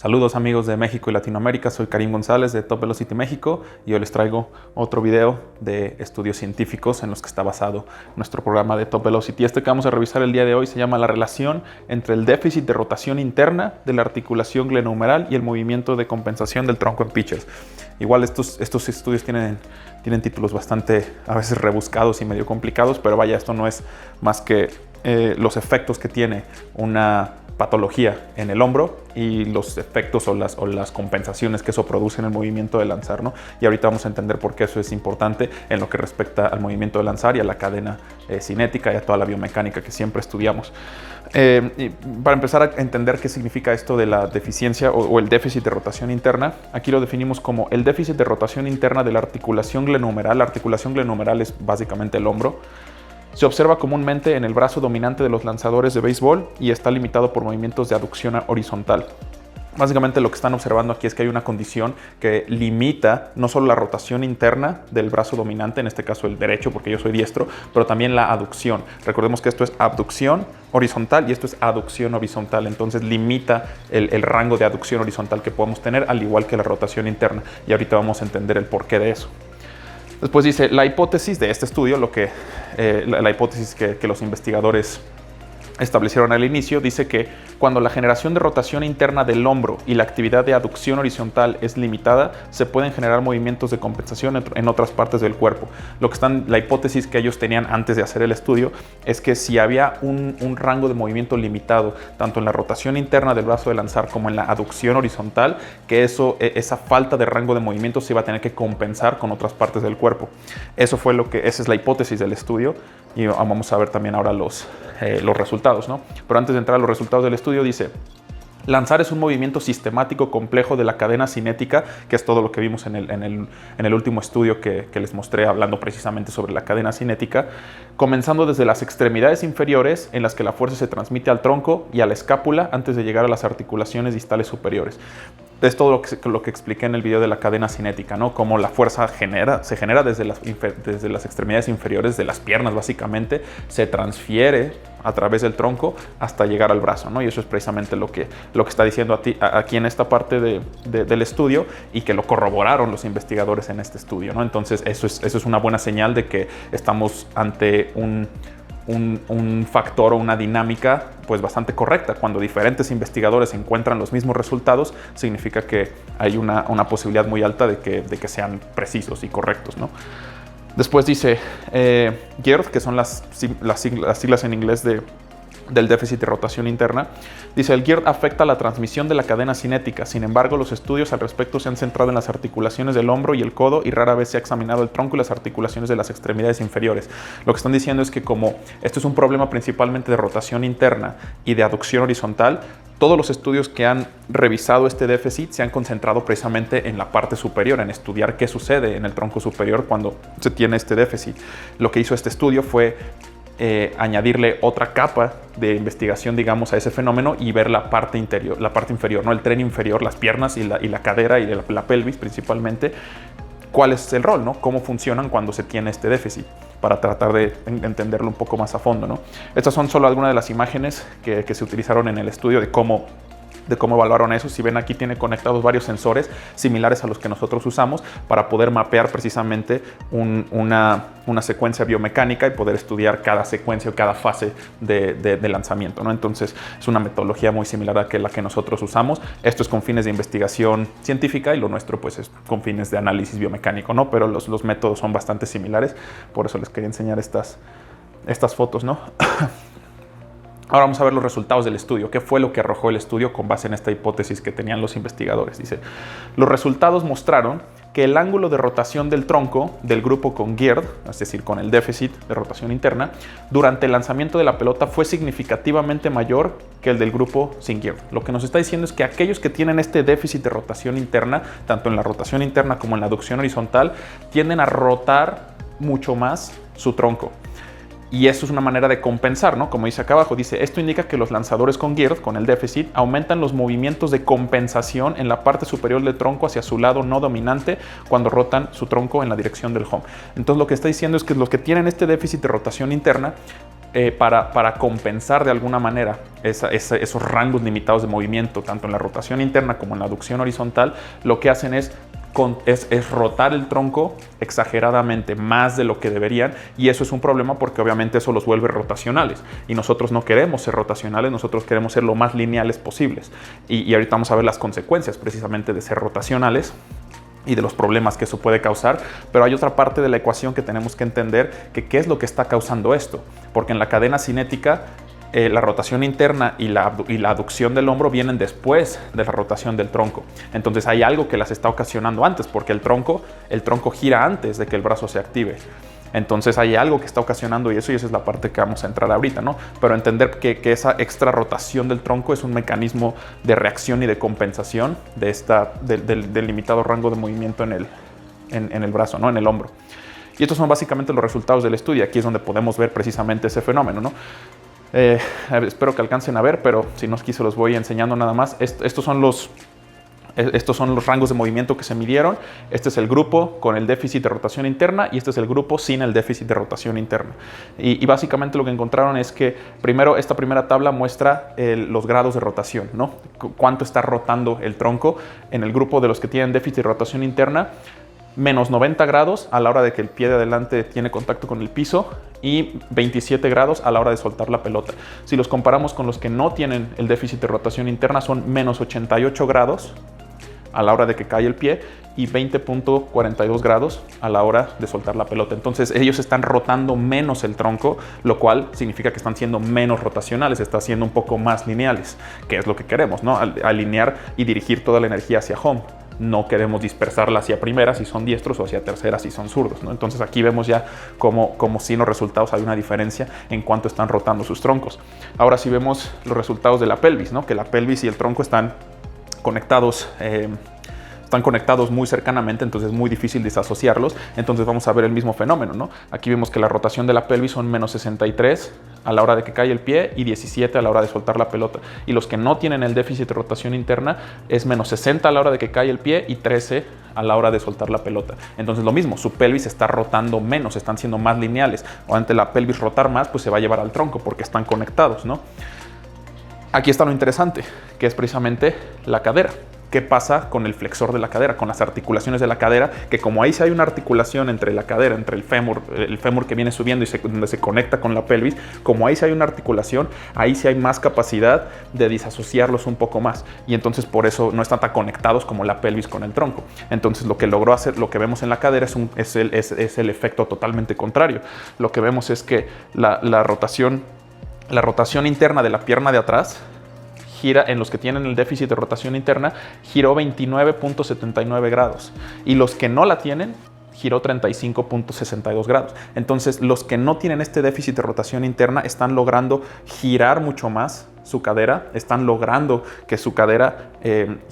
Saludos amigos de México y Latinoamérica, soy Karim González de Top Velocity México y hoy les traigo otro video de estudios científicos en los que está basado nuestro programa de Top Velocity. Este que vamos a revisar el día de hoy se llama la relación entre el déficit de rotación interna de la articulación glenohumeral y el movimiento de compensación del tronco en pitchers. Igual estos estudios tienen títulos bastante a veces rebuscados y medio complicados, pero vaya, esto no es más que los efectos que tiene una patología en el hombro y los efectos o las compensaciones que eso produce en el movimiento de lanzar, ¿no? Y ahorita vamos a entender por qué eso es importante en lo que respecta al movimiento de lanzar y a la cadena cinética y a toda la biomecánica que siempre estudiamos. Y para empezar a entender qué significa esto de la deficiencia o el déficit de rotación interna, aquí lo definimos como el déficit de rotación interna de la articulación glenohumeral. La articulación glenohumeral es básicamente el hombro. Se observa comúnmente en el brazo dominante de los lanzadores de béisbol y está limitado por movimientos de aducción horizontal. Básicamente lo que están observando aquí es que hay una condición que limita no solo la rotación interna del brazo dominante, en este caso el derecho porque yo soy diestro, pero también la aducción. Recordemos que esto es abducción horizontal y esto es aducción horizontal, entonces limita el rango de aducción horizontal que podemos tener, al igual que la rotación interna. Y ahorita vamos a entender el porqué de eso. Después dice, la hipótesis de este estudio, la hipótesis que los investigadores establecieron al inicio, dice que cuando la generación de rotación interna del hombro y la actividad de aducción horizontal es limitada, se pueden generar movimientos de compensación en otras partes del cuerpo. La hipótesis que ellos tenían antes de hacer el estudio es que si había un rango de movimiento limitado, tanto en la rotación interna del brazo de lanzar como en la aducción horizontal, que esa falta de rango de movimiento se iba a tener que compensar con otras partes del cuerpo. Esa es la hipótesis del estudio y vamos a ver también ahora los resultados, ¿no? Pero antes de entrar a los resultados del estudio dice: lanzar es un movimiento sistemático complejo de la cadena cinética, que es todo lo que vimos en el último estudio que les mostré hablando precisamente sobre la cadena cinética, comenzando desde las extremidades inferiores en las que la fuerza se transmite al tronco y a la escápula antes de llegar a las articulaciones distales superiores. Es todo lo que expliqué en el video de la cadena cinética, ¿no? Cómo la fuerza se genera desde las extremidades inferiores de las piernas, básicamente, se transfiere a través del tronco hasta llegar al brazo, ¿no? Y eso es precisamente lo que está diciendo aquí en esta parte del estudio, y que lo corroboraron los investigadores en este estudio, ¿no? Entonces eso es una buena señal de que estamos ante un factor o una dinámica pues bastante correcta. Cuando diferentes investigadores encuentran los mismos resultados, significa que hay una posibilidad muy alta de que sean precisos y correctos, ¿no? Después dice GERD, que son las siglas en inglés del déficit de rotación interna. Dice, el GERD afecta la transmisión de la cadena cinética. Sin embargo, los estudios al respecto se han centrado en las articulaciones del hombro y el codo y rara vez se ha examinado el tronco y las articulaciones de las extremidades inferiores. Lo que están diciendo es que como esto es un problema principalmente de rotación interna y de aducción horizontal, todos los estudios que han revisado este déficit se han concentrado precisamente en la parte superior, en estudiar qué sucede en el tronco superior cuando se tiene este déficit. Lo que hizo este estudio fue añadirle otra capa de investigación, digamos, a ese fenómeno y ver la parte inferior, ¿no? El tren inferior, las piernas y la cadera y la pelvis principalmente. ¿Cuál es el rol, ¿no? ¿Cómo funcionan cuando se tiene este déficit? Para tratar de entenderlo un poco más a fondo, ¿no? Estas son solo algunas de las imágenes que se utilizaron en el estudio de cómo evaluaron eso. Si ven, aquí tiene conectados varios sensores similares a los que nosotros usamos para poder mapear precisamente una secuencia biomecánica y poder estudiar cada secuencia o cada fase de lanzamiento, ¿no? Entonces es una metodología muy similar a la que nosotros usamos. Esto es con fines de investigación científica y lo nuestro pues es con fines de análisis biomecánico, ¿no? Pero los métodos son bastante similares, por eso les quería enseñar estas fotos, ¿no? Ahora vamos a ver los resultados del estudio. ¿Qué fue lo que arrojó el estudio con base en esta hipótesis que tenían los investigadores? Dice, los resultados mostraron que el ángulo de rotación del tronco del grupo con GERD, es decir, con el déficit de rotación interna, durante el lanzamiento de la pelota fue significativamente mayor que el del grupo sin GERD. Lo que nos está diciendo es que aquellos que tienen este déficit de rotación interna, tanto en la rotación interna como en la aducción horizontal, tienden a rotar mucho más su tronco. Y eso es una manera de compensar, ¿no? Como dice acá abajo, dice, esto indica que los lanzadores con GERD, con el déficit, aumentan los movimientos de compensación en la parte superior del tronco hacia su lado no dominante cuando rotan su tronco en la dirección del home. Entonces lo que está diciendo es que los que tienen este déficit de rotación interna para compensar de alguna manera esos rangos limitados de movimiento, tanto en la rotación interna como en la aducción horizontal, lo que hacen es rotar el tronco exageradamente más de lo que deberían, y eso es un problema porque obviamente eso los vuelve rotacionales, y nosotros no queremos ser rotacionales, nosotros queremos ser lo más lineales posibles, y ahorita vamos a ver las consecuencias precisamente de ser rotacionales y de los problemas que eso puede causar. Pero hay otra parte de la ecuación que tenemos que entender, que qué es lo que está causando esto, porque en la cadena cinética la rotación interna y la aducción del hombro vienen después de la rotación del tronco. Entonces hay algo que las está ocasionando antes, porque el tronco gira antes de que el brazo se active. Entonces hay algo que está ocasionando y esa es la parte que vamos a entrar ahorita, ¿no? Pero entender que esa extra rotación del tronco es un mecanismo de reacción y de compensación del limitado rango de movimiento en el brazo, ¿no? En el hombro. Y estos son básicamente los resultados del estudio. Aquí es donde podemos ver precisamente ese fenómeno, ¿no? Espero que alcancen a ver, pero si no, aquí se los voy enseñando nada más. Estos son los rangos de movimiento que se midieron. Este es el grupo con el déficit de rotación interna y este es el grupo sin el déficit de rotación interna. Y básicamente lo que encontraron es que primero esta primera tabla muestra los grados de rotación, ¿no? Cuánto está rotando el tronco. En el grupo de los que tienen déficit de rotación interna, menos 90 grados a la hora de que el pie de adelante tiene contacto con el piso y 27 grados a la hora de soltar la pelota. Si los comparamos con los que no tienen el déficit de rotación interna, son menos 88 grados a la hora de que cae el pie y 20.42 grados a la hora de soltar la pelota. Entonces ellos están rotando menos el tronco, lo cual significa que están siendo menos rotacionales, están siendo un poco más lineales, que es lo que queremos, ¿no? Alinear y dirigir toda la energía hacia home. No queremos dispersarla hacia primera si son diestros o hacia tercera si son zurdos, ¿no? Entonces aquí vemos ya como si en los resultados hay una diferencia en cuánto están rotando sus troncos. Ahora sí vemos los resultados de la pelvis, ¿no? Que la pelvis y el tronco están conectados muy cercanamente, entonces es muy difícil desasociarlos. Entonces vamos a ver el mismo fenómeno, ¿no? Aquí vemos que la rotación de la pelvis son menos 63 a la hora de que cae el pie y 17 a la hora de soltar la pelota. Y los que no tienen el déficit de rotación interna es menos 60 a la hora de que cae el pie y 13 a la hora de soltar la pelota. Entonces lo mismo, su pelvis está rotando menos, están siendo más lineales. O ante la pelvis rotar más, pues se va a llevar al tronco porque están conectados, ¿no? Aquí está lo interesante, que es precisamente la cadera. ¿Qué pasa con el flexor de la cadera, con las articulaciones de la cadera? Que como ahí sí hay una articulación entre la cadera, entre el fémur que viene subiendo y donde se conecta con la pelvis, como ahí sí hay una articulación, ahí sí hay más capacidad de disasociarlos un poco más. Y entonces por eso no están tan conectados como la pelvis con el tronco. Entonces lo que logró hacer, lo que vemos en la cadera es el efecto totalmente contrario. Lo que vemos es que la rotación interna de la pierna de atrás gira, en los que tienen el déficit de rotación interna, giró 29.79 grados. Y los que no la tienen, giró 35.62 grados. Entonces, los que no tienen este déficit de rotación interna están logrando girar mucho más su cadera, están logrando que su cadera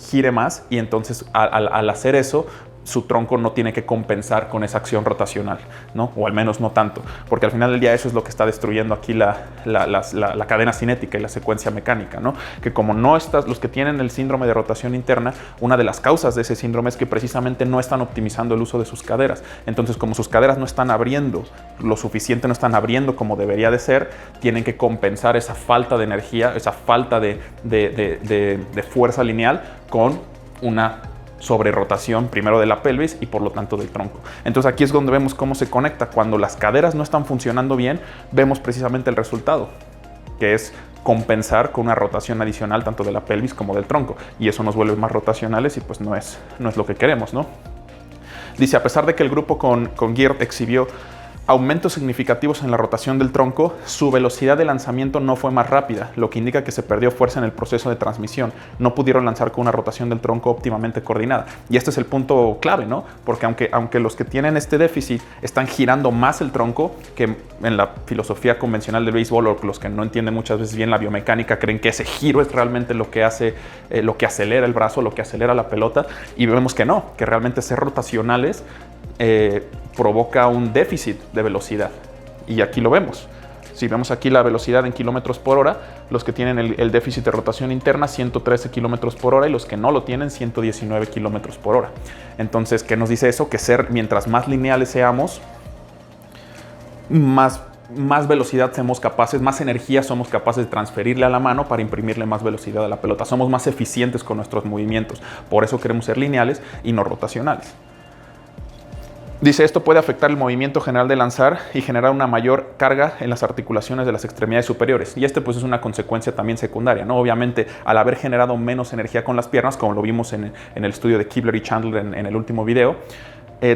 gire más, y entonces al hacer eso, su tronco no tiene que compensar con esa acción rotacional, ¿no? O al menos no tanto, porque al final del día eso es lo que está destruyendo aquí la cadena cinética y la secuencia mecánica, ¿no? Que como no estás, los que tienen el síndrome de rotación interna, una de las causas de ese síndrome es que precisamente no están optimizando el uso de sus caderas. Entonces, como sus caderas no están abriendo lo suficiente, no están abriendo como debería de ser, tienen que compensar esa falta de energía, esa falta de fuerza lineal con una sobre rotación primero de la pelvis y por lo tanto del tronco. Entonces aquí es donde vemos cómo se conecta. Cuando las caderas no están funcionando bien, vemos precisamente el resultado, que es compensar con una rotación adicional tanto de la pelvis como del tronco, y eso nos vuelve más rotacionales y pues no es lo que queremos, ¿no? Dice, a pesar de que el grupo con Geert exhibió aumentos significativos en la rotación del tronco, su velocidad de lanzamiento no fue más rápida, lo que indica que se perdió fuerza en el proceso de transmisión. No pudieron lanzar con una rotación del tronco óptimamente coordinada. Y este es el punto clave, ¿no? Porque aunque los que tienen este déficit están girando más el tronco, que en la filosofía convencional del béisbol, o los que no entienden muchas veces bien la biomecánica, creen que ese giro es realmente lo que hace, lo que acelera el brazo, lo que acelera la pelota, y vemos que no, que realmente ser rotacionales provoca un déficit de velocidad. Y aquí lo vemos. Si vemos aquí la velocidad en kilómetros por hora, los que tienen el déficit de rotación interna, 113 kilómetros por hora, y los que no lo tienen, 119 kilómetros por hora. Entonces, ¿qué nos dice eso? Que mientras más lineales seamos, más más velocidad somos capaces, más energía somos capaces de transferirle a la mano para imprimirle más velocidad a la pelota. Somos más eficientes con nuestros movimientos. Por eso queremos ser lineales y no rotacionales. Dice, esto puede afectar el movimiento general de lanzar y generar una mayor carga en las articulaciones de las extremidades superiores. Y pues es una consecuencia también secundaria, ¿no? Obviamente, al haber generado menos energía con las piernas, como lo vimos en el estudio de Kibler y Chandler en el último video,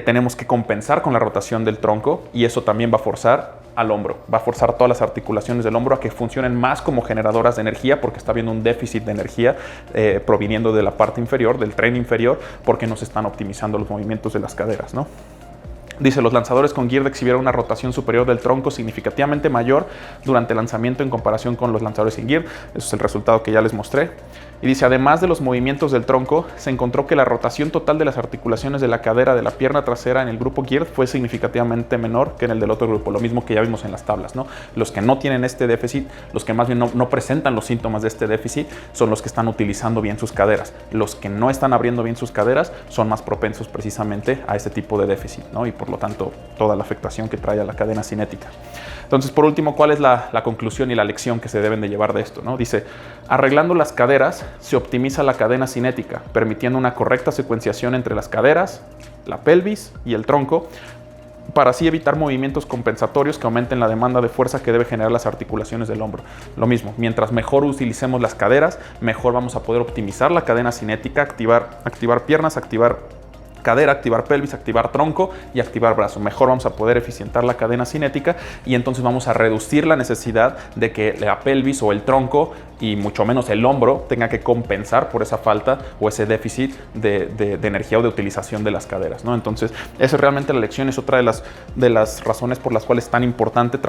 tenemos que compensar con la rotación del tronco, y eso también va a forzar al hombro, va a forzar todas las articulaciones del hombro a que funcionen más como generadoras de energía, porque está habiendo un déficit de energía proviniendo de la parte inferior, del tren inferior, porque no se están optimizando los movimientos de las caderas, ¿no? Dice, los lanzadores con Gird exhibieron una rotación superior del tronco significativamente mayor durante el lanzamiento en comparación con los lanzadores sin Gird. Eso es el resultado que ya les mostré. Y dice, además de los movimientos del tronco, se encontró que la rotación total de las articulaciones de la cadera de la pierna trasera en el grupo Gird fue significativamente menor que en el del otro grupo, lo mismo que ya vimos en las tablas, ¿no? Los que no tienen este déficit, los que más bien no presentan los síntomas de este déficit, son los que están utilizando bien sus caderas. Los que no están abriendo bien sus caderas son más propensos precisamente a este tipo de déficit, ¿no? Y por lo tanto, toda la afectación que trae a la cadena cinética. Entonces, por último, ¿cuál es la conclusión y la lección que se deben de llevar de esto, ¿no? Dice, arreglando las caderas se optimiza la cadena cinética, permitiendo una correcta secuenciación entre las caderas, la pelvis y el tronco, para así evitar movimientos compensatorios que aumenten la demanda de fuerza que debe generar las articulaciones del hombro. Lo mismo, mientras mejor utilicemos las caderas, mejor vamos a poder optimizar la cadena cinética, activar piernas, activar cadera, activar pelvis, activar tronco y activar brazo. Mejor vamos a poder eficientar la cadena cinética, y entonces vamos a reducir la necesidad de que la pelvis o el tronco, y mucho menos el hombro, tenga que compensar por esa falta o ese déficit de energía o de utilización de las caderas, ¿no? Entonces, esa es realmente la lección, es otra de las razones por las cuales es tan importante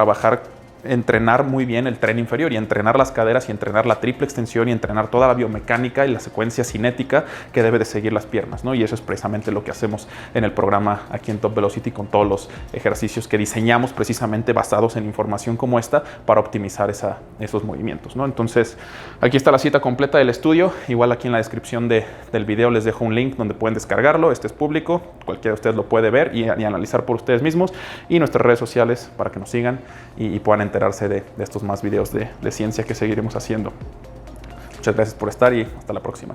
entrenar muy bien el tren inferior, y entrenar las caderas, y entrenar la triple extensión, y entrenar toda la biomecánica y la secuencia cinética que debe de seguir las piernas, ¿no? Y eso es precisamente lo que hacemos en el programa aquí en Top Velocity, con todos los ejercicios que diseñamos precisamente basados en información como esta para optimizar esos movimientos, ¿no? Entonces, aquí está la cita completa del estudio. Igual aquí en la descripción del video les dejo un link donde pueden descargarlo. Este es público, cualquiera de ustedes lo puede ver y analizar por ustedes mismos, y nuestras redes sociales para que nos sigan y puedan enterarse de estos más videos de ciencia que seguiremos haciendo. Muchas gracias por estar y hasta la próxima.